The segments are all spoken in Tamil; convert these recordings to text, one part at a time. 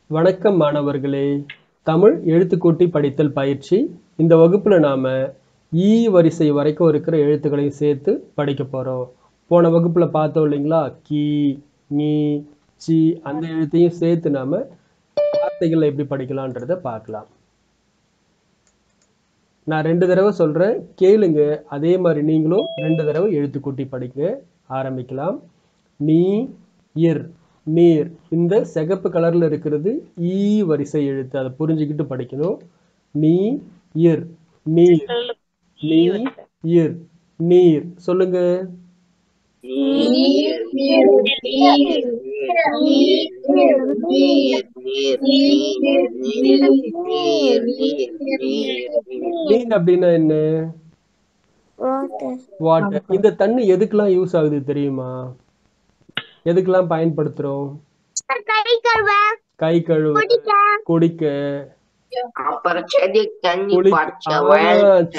வணக்கம் மாணவர்களே. தமிழ் எழுத்துக்கூட்டி படித்தல் பயிற்சி. இந்த வகுப்புல நாம ஈ வரிசை வரைக்கும் இருக்கிற எழுத்துக்களையும் சேர்த்து படிக்க போறோம். போன வகுப்புல பார்த்தோம் இல்லைங்களா? கி, நீ, சி அந்த எழுத்தையும் சேர்த்து நாம வார்த்தைகள் எப்படி படிக்கலான்றத பார்க்கலாம். நான் 2 தடவை சொல்றேன், கேளுங்க. அதே மாதிரி நீங்களும் 2 தடவை எழுத்துக்கூட்டி படிக்க ஆரம்பிக்கலாம். நீ, இர், நீர். இந்த சிகப்பு கலர்ல இருக்கிறது ஈ வரிசை எழுத்து. அதை புரிஞ்சுக்கிட்டு படிக்கணும். நீ, இர், நீர். நீ, இர், நீர். சொல்லுங்க. நீர் அப்படின்னா என்ன? வாட்டர். இந்த தண்ணி எதுக்கெல்லாம் யூஸ் ஆகுது தெரியுமா? எதுக்கெல்லாம் பயன்படுத்துறோம்? கை கழுவ, குடிக்க, அப்புறம் செடிக்கு தண்ணி பாய்ச்ச,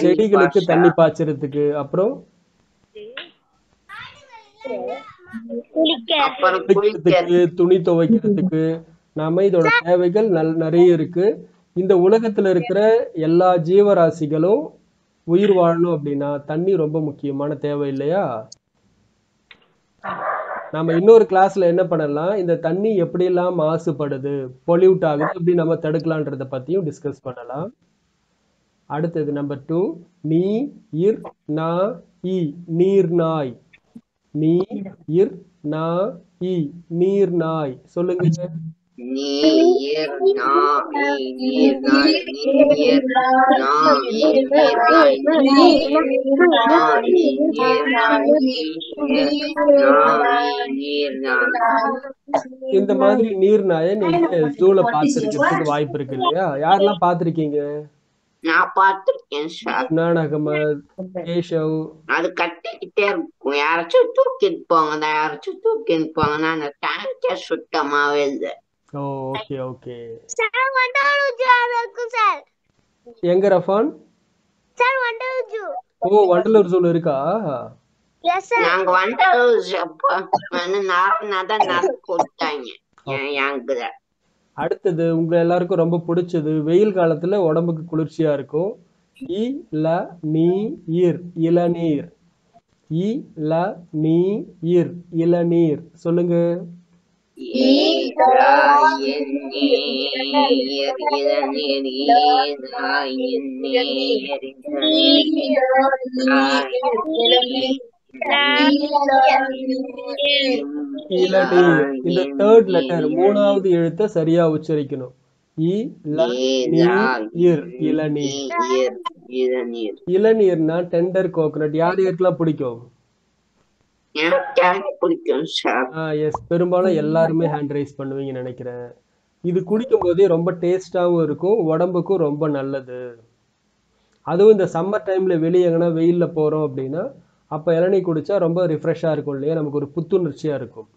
செடிகளுக்கு தண்ணி பாய்ச்சறதுக்கு, அப்புறம் குளிக்கிறதுக்கு, துணி துவைக்கிறதுக்கு. நாம இதோட தேவைகள் நிறைய இருக்கு. இந்த உலகத்துல இருக்கிற எல்லா ஜீவராசிகளும் உயிர் வாழணும் அப்படின்னா தண்ணி ரொம்ப முக்கியமான தேவை இல்லையா? நம்ம இன்னொரு கிளாஸ்ல என்ன பண்ணலாம், இந்த தண்ணி எப்படியெல்லாம் மாசுபடுது, பொல்யூட் ஆகுது, எப்படி நம்ம தடுக்கலான்றத பத்தியும் டிஸ்கஸ் பண்ணலாம். அடுத்தது நம்பர் 2, நீ, இர், நா, இ, நீர் நாய். நீ, இர், நா, இ, நீர் நாய். சொல்லுங்க. இந்த மாதிரி நீர் நாயை நீங்க ஜூல பார்த்திருக்கிறதுக்கு வாய்ப்பு இருக்கு இல்லையா? யாரெல்லாம் பார்த்திருக்கீங்க? நான் பார்த்திருக்கேன் சார். நான் அகமது, கேஷவ். அது கட்டிக்கிட்டே இருக்கும். யாராச்சும் தூக்கிட்டு போங்க, யாராச்சும் தூக்கிட்டு போங்கன்னா அந்த டேங்க சுத்தமாவே இல்லை. Okay okay. எங்க ரஃபான்? ஓ, வண்டலூர் ஜூல இருக்கா? நாங்க வண்டலூர் அடுத்தது உங்க எல்லாருக்கும் ரொம்ப பிடிச்சது, வெயில் காலத்துல உடம்புக்கு குளிர்ச்சியா இருக்கும். இ ல நீ இர், இளநீர். இ ல நீ இர், இளநீர். சொல்லுங்க. இளநீர். இந்த தேர்ட் லெட்டர், மூணாவது எழுத்தை சரியா உச்சரிக்கணும். இ ல நீ இர், இளநீர். இளநீர்னா டெண்டர் கோகனட். யார் யாருக்கெல்லாம் பிடிக்கும்? எஸ், பெரும்பாலும் எல்லாருமே ஹேண்ட் ரைஸ் பண்ணுவீங்கன்னு நினைக்கிறேன். இது குடிக்கும் போதே ரொம்ப டேஸ்டாவும் இருக்கும், உடம்புக்கும் ரொம்ப நல்லது. அதுவும் இந்த சம்மர் டைம்ல வெளியே எங்கன்னா வெயில்ல போறோம் அப்படின்னா அப்ப இளநீ குடிச்சா ரொம்ப ரிஃப்ரெஷ்ஷா இருக்கும் இல்லையா? நமக்கு ஒரு புத்துணர்ச்சியா இருக்கும்.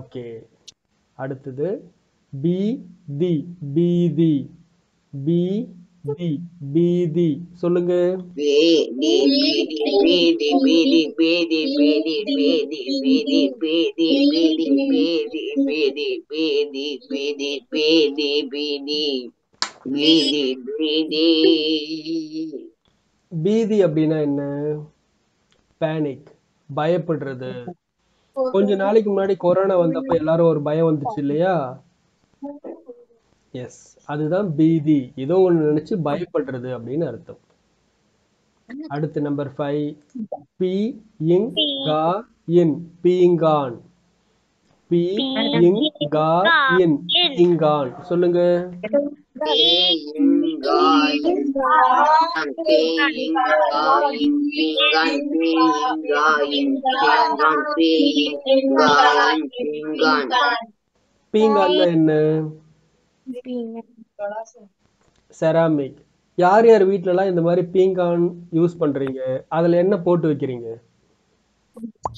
ஓகே. அடுத்தது பி தி, பீதி. பி தி, பீதி. சொல்லுங்க. பீதி அப்படின்னா என்ன? பேனிக், பயப்படுறது. கொஞ்ச நாளைக்கு முன்னாடி கொரோனா வந்தப்ப எல்லாரும் ஒரு பயம் வந்துச்சு இல்லையா? எஸ், அதுதான் பீதி. ஏதோ ஒண்ணு நினைச்சு பயப்படுறது அப்படின்னு அர்த்தம். அடுத்து நம்பர் 5, பி இங் கா இன், பீங்கான். பி இங் கா இன், பீங்கான். சொல்லுங்க. பீங்கான்னா என்ன? செராமிக். யார் யார் வீட்ல எல்லாம் இந்த மாதிரி பீங்கான் யூஸ் பண்றீங்க? அதுல என்ன போட்டு வைக்கிறீங்க?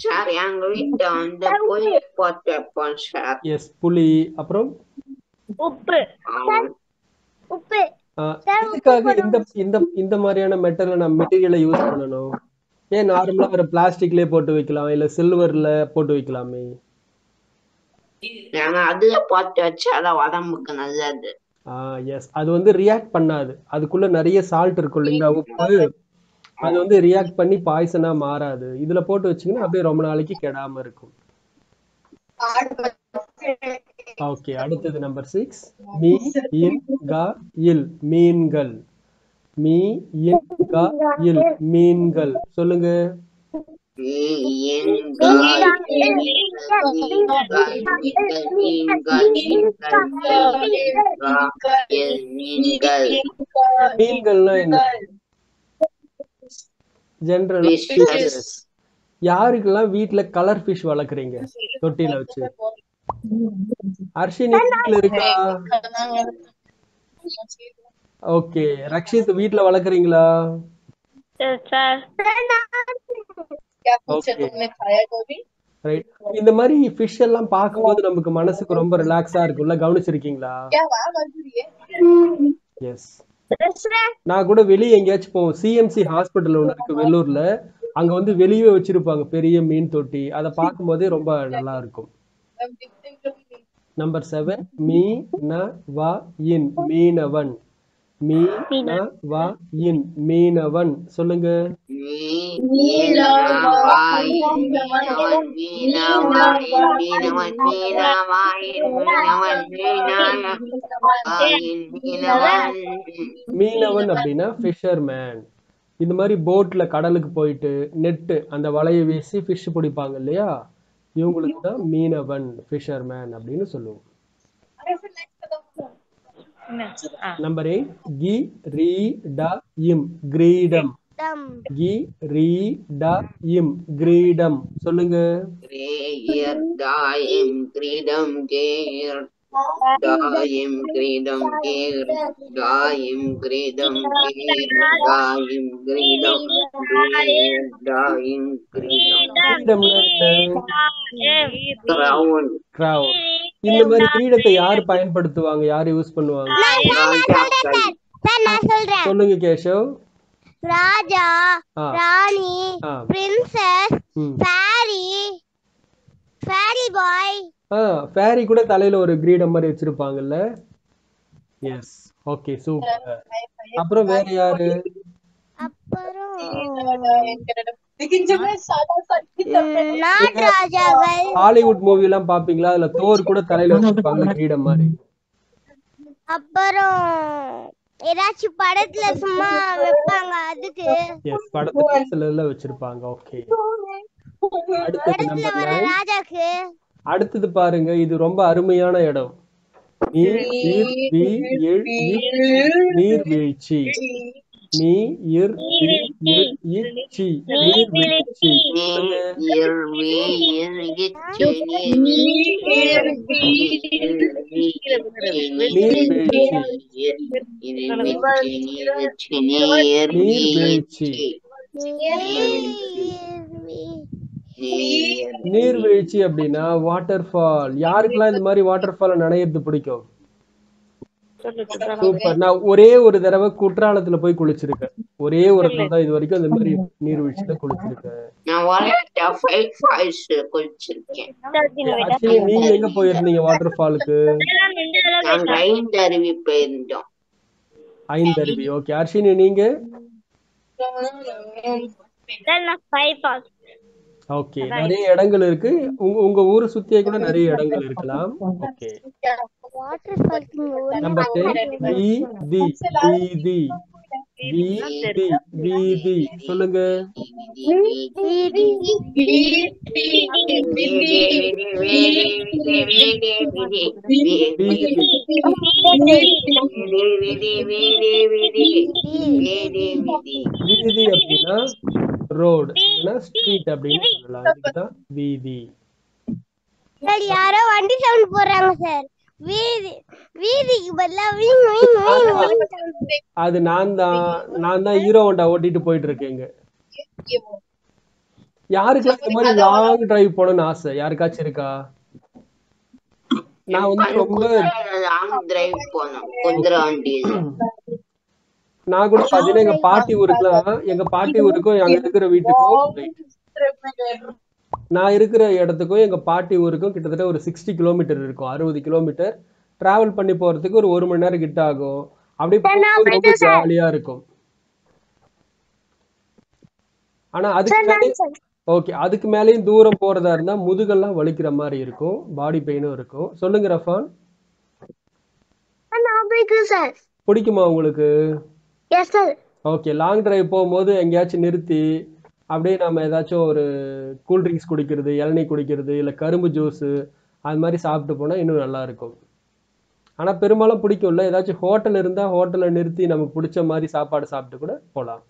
சார், எங்க வீட்டுல வந்து புளி போட்டு வைப்போம் சார். எஸ், புளி. அப்புறம் உப்பு. இதுக்காக இந்த மாதிரியான மெட்டீரியலை யூஸ் பண்ணணும். ஏன் நார்மலா ஒரு பிளாஸ்டிக்லயே போட்டு வைக்கலாம், இல்ல சில்வர்ல போட்டு வைக்கலாமே? ஏன்னா அதுல போட்டு வச்சாதான் உடம்புக்கு நல்லது. எஸ், அது வந்து ரியாக்ட் பண்ணாது, அதுக்குள்ள நிறைய சால்ட் இருக்கும் இல்லைங்களா, உப்பு. அது வந்து ரியாக்ட் பண்ணி பாய்சனா மாறாது. இதுல போட்டு வச்சீங்கன்னா அப்படியே ரொம்ப நாளைக்கு கெடாம இருக்கும். ஓகே, அடுத்தது நம்பர் 6. மீ இன் கா இல் மீன்கள். மீ இன் கா இல் மீன்கள் சொல்லுங்க. மீன்கள் மீன்கள் மீன்கள் மீன்கள் மீன்கள் மீன்கள் மீன்கள். மீன்கள்னா என்ன? ஜெனரலா Fishes. யாருக்கெல்லாம் வீட்ல கலர் ஃபிஷ் வளர்க்குறீங்க தொட்டில வச்சு? அர்ஷினி வீட்ல இருக்கா? ஓகே, ரக்ஷித் வீட்ல வளர்க்குறீங்களா? Okay, right. இந்த மாதிரி ஃபிஷ் எல்லாம் பார்க்கும்போது நமக்கு மனசுக்கு ரொம்ப ரிலாக்ஸா இருக்கும்ல, கவனிச்சிருக்கீங்களா? எஸ். நான் கூட வெளியே எங்கேயாச்சும் போவோம், சிஎம்சி ஹாஸ்பிட்டல் ஒன்று இருக்கு வெள்ளூர்ல, அங்க வந்து வெளியே வச்சிருப்பாங்க பெரிய மீன் தொட்டி, அதை பார்க்கும்போதே ரொம்ப நல்லா இருக்கும். நம்பர் 7. மீ ந வ இன் மீனவன். மீ ந வ இன் மீனவன் சொல்லுங்க. மீனவன் அப்படின்னா ஃபிஷர்மேன். இந்த மாதிரி போட்ல கடலுக்கு போயிட்டு நெட்டு அந்த வலையை வீசி ஃபிஷ் பிடிப்பாங்க இல்லையா, இவங்களுக்கு தான் மீனவன், ஃபிஷர்மேன் அப்படின்னு சொல்லுவோம். நம்பர் 8. கி ரீ ட இம் கிரீடம். கி ரீ ட இம் கிரீடம் சொல்லுங்க. கிரீடம் தாயும் கிரீடம் கேர் தாயும் கிரீடம் கேர் தாயும் கிரீடம் கேர் தாயும் கிரீடம். கிரவுன். கிரவுன். இந்த மாதிரி கிரீடத்தை யார் பயன்படுத்துவாங்க, யார் யூஸ் பண்ணுவாங்க? சொல்லுங்க கேஷவ். ராஜா, ராணி, பிரின்சஸ், ஃபேரி, ஃபேரி பாய். ஃபேரி கூட தலையில ஒரு கிரீடம் மாதிரி வச்சிருப்பாங்கல்ல. S, okay, super. அப்புறம் வேற யாரு? அப்புறம் நாட்ராஜாக்கள். ஹாலிவுட் மூவி எல்லாம் பாப்பீங்களா, அதுல தோர் கூட தலையில வச்சிருப்பாங்க கிரீடம் மாதிரி. அப்புறம் ஏதாச்சும் படத்துல சும்மா வைப்பாங்க அதுக்கு. எஸ், படத்துல சிலர்ல வச்சிருப்பாங்க. ஓகே, அடுத்தது நம்பர் 9. ராஜாக்கு. அடுத்தது பாருங்க, இது ரொம்ப அருமையான இடம். நீர்வீழ்ச்சி. நீர்வீழ்ச்சி. நீர்வீழ்ச்சி அப்படின்னா வாட்டர் ஃபால். யாருக்கெல்லாம் இந்த மாதிரி வாட்டர் ஃபால் நனையிறது பிடிக்கும்? சூப்பர். நான் ஒரே ஒரு தடவை குற்றாலத்துல போய் குளிச்சிருக்கேன். ஒரே ஒரு தடவை தான் இது வரைக்கும் அந்த மாதிரி நீர்வீழ்ச்சியில குளிச்சிருக்கேன். ஆக்சுவலி நீங்க எங்க போயிருந்தீங்க வாட்டர் ஃபாலுக்கு? ஐந்தருவி. ஓகே, அர்ஷினி நீங்க? ஓகே, நிறைய இடங்கள் இருக்கு. உங்க ஊரை சுத்தியே கூட நிறைய இடங்கள் இருக்கலாம். Okay, number 10. வீதி. வீதி. வீதி. வீதி சொல்லுங்க. வீதி அப்படின்னா ரோடு, இல்லைன்னா ஸ்ட்ரீட் அப்படின்னு சொல்லலாம். இதுதான் வீதி. சார் யாரோ வண்டி சவுண்ட் போடுறாங்க சார். வீதி, வீதிக்கு பதிலா அது நான் தான் ஹீரோ ஹோண்டா ஓட்டிட்டு போயிட்டு இருக்கேங்க. யாருக்கெல்லாம் இந்த மாதிரி லாங் டிரைவ் போகணும்னு ஆசை? யாருக்காச்சும் இருக்கா? நான் வந்து ரொம்ப நான் கூட பாத்தீங்கன்னா எங்க பாட்டி ஊருக்கும் அங்க இருக்கிற வீட்டுக்கும் நான் இருக்கிற இடத்துக்கும் எங்க பாட்டி ஊருக்கும் கிட்டத்தட்ட ஒரு 60 கிலோமீட்டர் இருக்கும், 60 கிலோமீட்டர் டிராவல் பண்ணி போறதுக்கு ஒரு 1 மணி நேரம் கிட்ட ஆகும். அப்படி போகும்போது ரொம்ப ஜாலியா இருக்கும். ஆனா அதுக்கு மேலே ஓகே, அதுக்கு மேலேயும் தூரம் போறதா இருந்தா முதுகெல்லாம் வலிக்கிற மாதிரி இருக்கும், பாடி பெயினும் இருக்கும். சொல்லுங்க ரஃபான், பிடிக்குமா உங்களுக்கு? ஓகே, லாங் டிரைவ் போகும்போது எங்கேயாச்சும் நிறுத்தி அப்படியே நம்ம ஏதாச்சும் ஒரு கூல் ட்ரிங்க்ஸ் குடிக்கிறது, இளநீ குடிக்கிறது, இல்லை கரும்பு ஜூஸு அது மாதிரி சாப்பிட்டு போனால் இன்னும் நல்லா இருக்கும். ஆனால் பெரும்பாலும் பிடிக்கும்ல, ஏதாச்சும் ஹோட்டல் இருந்தால் ஹோட்டலில் நிறுத்தி நமக்கு பிடிச்ச மாதிரி சாப்பாடு சாப்பிட்டு கூட போகலாம்.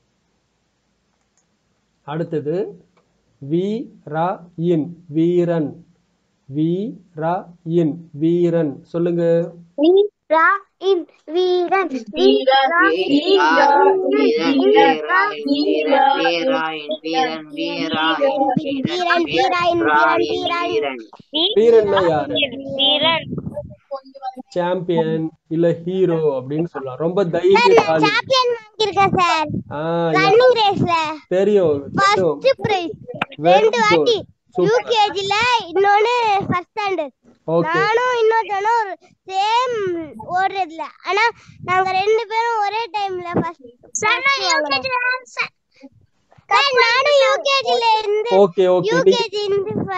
அடுத்தது வீரன், வீரன், வீரன், வீரன். சொல்லுங்க. வீரன்னா யாரு? சாம்பியன் இல்ல ஹீரோ அப்படின்னு சொல்லலாம். ரொம்ப தைரியசாலி. தெரியும், யூகேஜில இன்னொன்னு ஃபர்ஸ்ட் ஸ்டாண்டர்ட். நானும் இன்னொருத்தனும் சேம் ஓடுறதுல, ஆனா நாங்க ரெண்டு பேரும் ஒரே டைம்ல ஃபர்ஸ்ட்.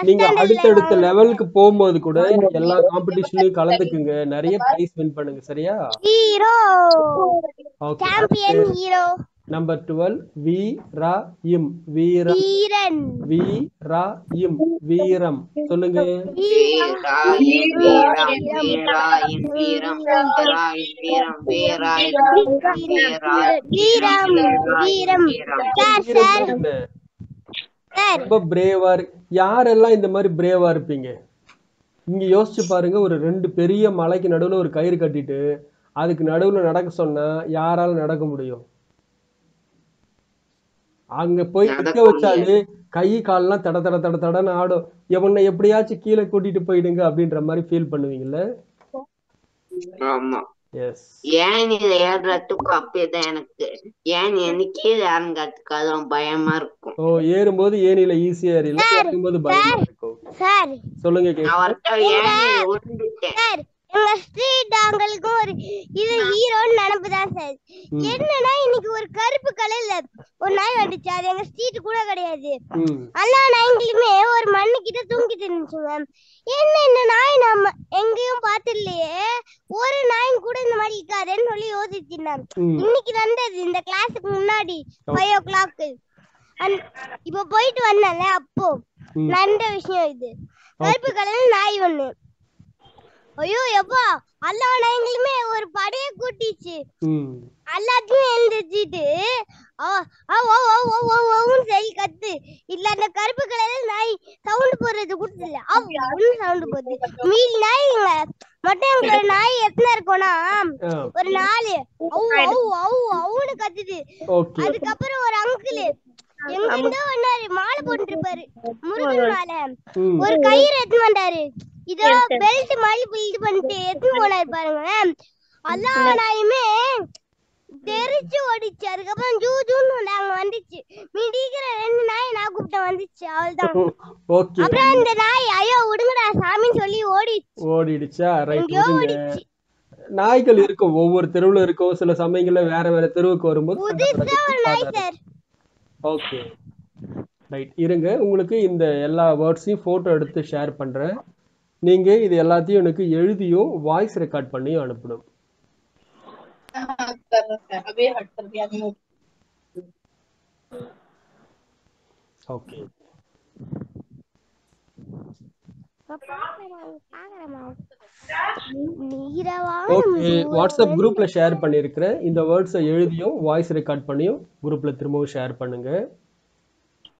நீங்க அடுத்தடுத்த லெவலுக்கு போகும்போது கூட எல்லா காம்படிஷன்லயும் கலந்துக்குங்க, நிறைய பிரைஸ் வின் பண்ணுங்க. சரியா? Hero, champion, hero. நம்பர் 12 வீரன், வீரன், வீரன், வீரம். சொல்லுங்க. ரொம்ப பிரேவா. யாரெல்லாம் இந்த மாதிரி பிரேவா இருப்பீங்க? இங்க யோசிச்சு பாருங்க, ஒரு 2 பெரிய மலைக்கு நடுவுல ஒரு கயிறு கட்டிட்டு அதுக்கு நடுவுல நடக்க சொன்னா யாரால நடக்க முடியும்? அங்க போய் நிக்க வச்சாலே கை கால்லாம் தட தட தட தடன்னு ஆடும். எவனை எப்படியாச்சும் கீழே கூட்டிட்டு போயிடுங்க அப்படின்ற மாதிரி ஃபீல் பண்ணுவீங்கல்ல? ஆமா. எஸ். ஏனில ஏறுறதுக்கு அப்படியேதான் எனக்கு. ஏனி கீழே இறங்கிறதுக்கு அதுவும் பயமா இருக்கும். ஓ, ஏறும்போது ஏனில ஈஸியா ஏறில, இறங்கும்போது பயமா இருக்கும். சொல்லுங்க. அவர்கிட்ட ஏனில விட்டுட்டேன். எங்க ஸ்ட்ரீட் அவங்களுக்கு ஒரு இது ஹீரோன்னு நினைப்புதான் சார். என்னன்னா இன்னைக்கு ஒரு கருப்பு கலர்ல ஒரு நாய் வந்துச்சு, அது எங்க ஸ்ட்ரீட் கூட கிடையாது. எல்லா நாய்களுமே ஒரு மண்ணு கிட்ட தூங்கிட்டு இருந்துச்சுங்க. என்ன இந்த நாய் நம்ம எங்கேயும் பார்த்துலையே, ஒரு நாய் கூட இந்த மாதிரி இருக்காதுன்னு சொல்லி யோசிச்சிருந்தேன். இன்னைக்கு வந்தது இந்த கிளாஸுக்கு முன்னாடி 5 o'clock. இப்ப போயிட்டு வந்தேன்ல, அப்போ நடந்த விஷயம் இது. கருப்பு கலர்ல நாய் ஒண்ணு. ஐயோ எப்பா, எல்லா நாய்களுமே ஒரு படைய கூட்டிச்சு. எல்லாத்தையும் எழுந்திரிச்சிட்டு சரி கத்து இல்ல. அந்த கருப்பு கலர்ல நாய் சவுண்ட் போடுறது கொடுத்துல அவனு சவுண்ட் போடுது. மீதி நாய்ங்க மட்டும் எங்களோட நாய் எத்தனை இருக்கும்னா ஒரு 4 அவனு கத்துது. அதுக்கப்புறம் ஒரு அங்கிள் எங்கிருந்தோ வந்தாரு, மாலை போட்டு இருப்பாரு, முருகன் மாலை. ஒரு கயிறு எடுத்து வந்தாரு, இதோ பெல்ட் மாதிரி பில்ட் பண்ணிட்டு எடுத்து போனாரு பாருங்க. எல்லா நாயுமே தெரிச்சு ஓடிச்சு. அதுக்கப்புறம் ஜூன்னு நாங்க வந்துச்சு. மீதிக்கிற 2 நாய் நான் கூப்பிட்ட வந்துச்சு, அவ்வளவுதான். அப்புறம் அந்த நாய் ஐயோ விடுங்கடா சாமின்னு சொல்லி ஓடிடுச்சா? ஓடிடுச்சு. நாய்கள் இருக்கும், ஒவ்வொரு தெருவுல இருக்கும். சில சமயங்கள்ல வேற வேற தெருவுக்கு வரும்போது புதுசா ஒரு நாய் சார். ஓகே ரைட், இருங்க, உங்களுக்கு இந்த எல்லா வேர்ட்ஸையும் போட்டோ எடுத்து ஷேர் பண்றேன். நீங்க இது எல்லாத்தையும் எனக்கு எழுதியும் வாய்ஸ் ரெக்கார்ட் பண்ணியும் அனுப்பணும். ஓகே. வாட்ஸ்அப் குரூப்ல ஷேர் பண்ணிருக்கிறேன். இந்த வேர்ட்ஸை எழுதியும் வாய்ஸ் ரெக்கார்ட் பண்ணியும் குரூப்ல திரும்பவும் ஷேர் பண்ணுங்க.